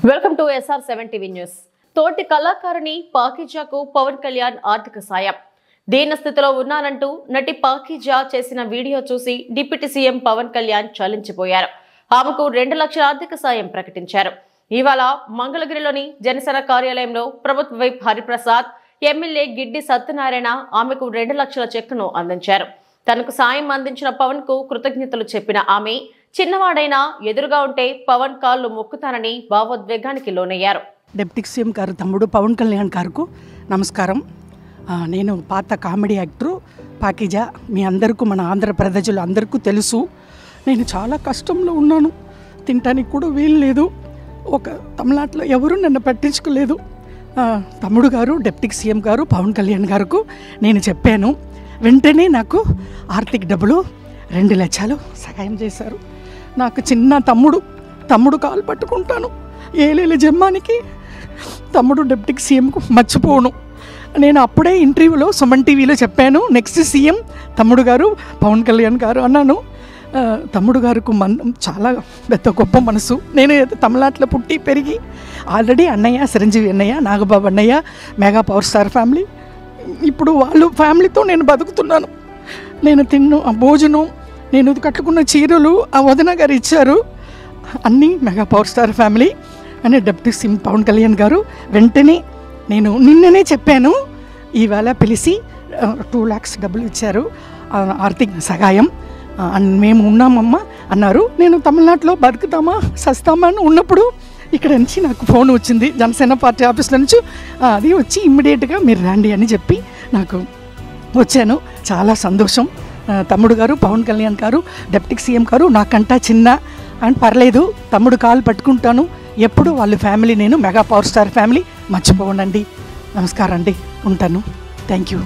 Welcome to SR7 TV news. తోటి కళాకారిణి పాకీజాకు పవన్ కళ్యాణ్ ఆర్థిక సాయం. దీన స్థితిలో ఉన్నానంటూ నటి పాకీజా చేసిన వీడియో చూసి డిప్యూటీ సీఎం పవన్ కళ్యాణ్ చలించిపోయారు. ఆమెకు 2 లక్షల ఆర్థిక సాయం ప్రకటించారు. ఇవాళ మంగళగిరిలోని జనసేన కార్యాలయంలో ప్రభుత్వ వైప్ హరిప్రసాద్, ఎమ్మెల్యే గిడ్డి సత్యనారాయణ ఆమెకు 2 లక్షల చెక్కును అందించారు. తనకు సాయం అందించిన పవన్ కు కృతజ్ఞతలు చెప్పిన ఆమె, చిన్నవాడైనా ఎదురుగా ఉంటే పవన్ కాళ్ళు మొక్కుతానని భావోద్వేగానికి లోనయ్యారు. డిప్యూటీ సీఎం గారు తమ్ముడు పవన్ కళ్యాణ్ గారికి నమస్కారం. నేను పాత కామెడీ యాక్టరు పాకీజా. మీ అందరికీ, మన ఆంధ్ర ప్రజలు అందరికీ తెలుసు. నేను చాలా కష్టంలో ఉన్నాను. తినటానికి కూడా వీలు లేదు. ఒక తమిళనాడులో ఎవరు నన్ను పట్టించుకోలేదు. తమ్ముడు గారు డిప్యూటీ సీఎం గారు పవన్ కళ్యాణ్ గారికి నేను చెప్పాను. వెంటనే నాకు ఆర్థిక డబ్బులు 2 లక్షలు సహాయం చేశారు. నాకు చిన్న తమ్ముడు కాలు పట్టుకుంటాను. ఏలేల జమ్మానికి తమ్ముడు డిప్యూటీ సీఎంకు మర్చిపోను. నేను అప్పుడే ఇంటర్వ్యూలో సుమన్ టీవీలో చెప్పాను, నెక్స్ట్ సీఎం తమ్ముడు గారు పవన్ కళ్యాణ్ గారు అన్నాను. తమ్ముడు గారికి చాలా పెద్ద గొప్ప మనసు. నేను తమిళనాడులో పుట్టి పెరిగి ఆల్రెడీ అన్నయ్య, చిరంజీవి అన్నయ్య, నాగబాబు అన్నయ్య, మెగా పవర్ స్టార్ ఫ్యామిలీ, ఇప్పుడు వాళ్ళు ఫ్యామిలీతో నేను బతుకుతున్నాను. నేను ఆ భోజనం, నేను కట్టుకున్న చీరలు ఆ వదిన గారు ఇచ్చారు. అన్నీ మెగా పవర్ స్టార్ ఫ్యామిలీ అని డిప్యూటీ సీఎం పవన్ కళ్యాణ్ గారు వెంటనే, నేను నిన్ననే చెప్పాను, ఈవేళ పిలిచి 2 lakhs డబ్బులు ఇచ్చారు ఆర్థిక సహాయం. మేము ఉన్నామమ్మా అన్నారు. నేను తమిళనాడులో బతుకుతామా సస్తామా అని ఉన్నప్పుడు ఇక్కడ నుంచి నాకు ఫోన్ వచ్చింది జనసేన పార్టీ ఆఫీస్లో నుంచి. అది వచ్చి ఇమ్మీడియట్గా మీరు రండి అని చెప్పి నాకు వచ్చాను. చాలా సంతోషం. తమ్ముడు గారు పవన్ కళ్యాణ్ గారు, డిప్యూటీ సీఎం గారు నాకంటా చిన్న అని పర్లేదు, తమ్ముడు కాలు పట్టుకుంటాను ఎప్పుడు. వాళ్ళ ఫ్యామిలీ, నేను మెగా పవర్ స్టార్ ఫ్యామిలీ మర్చిపోనండి. నమస్కారం అండి, ఉంటాను. Thank you.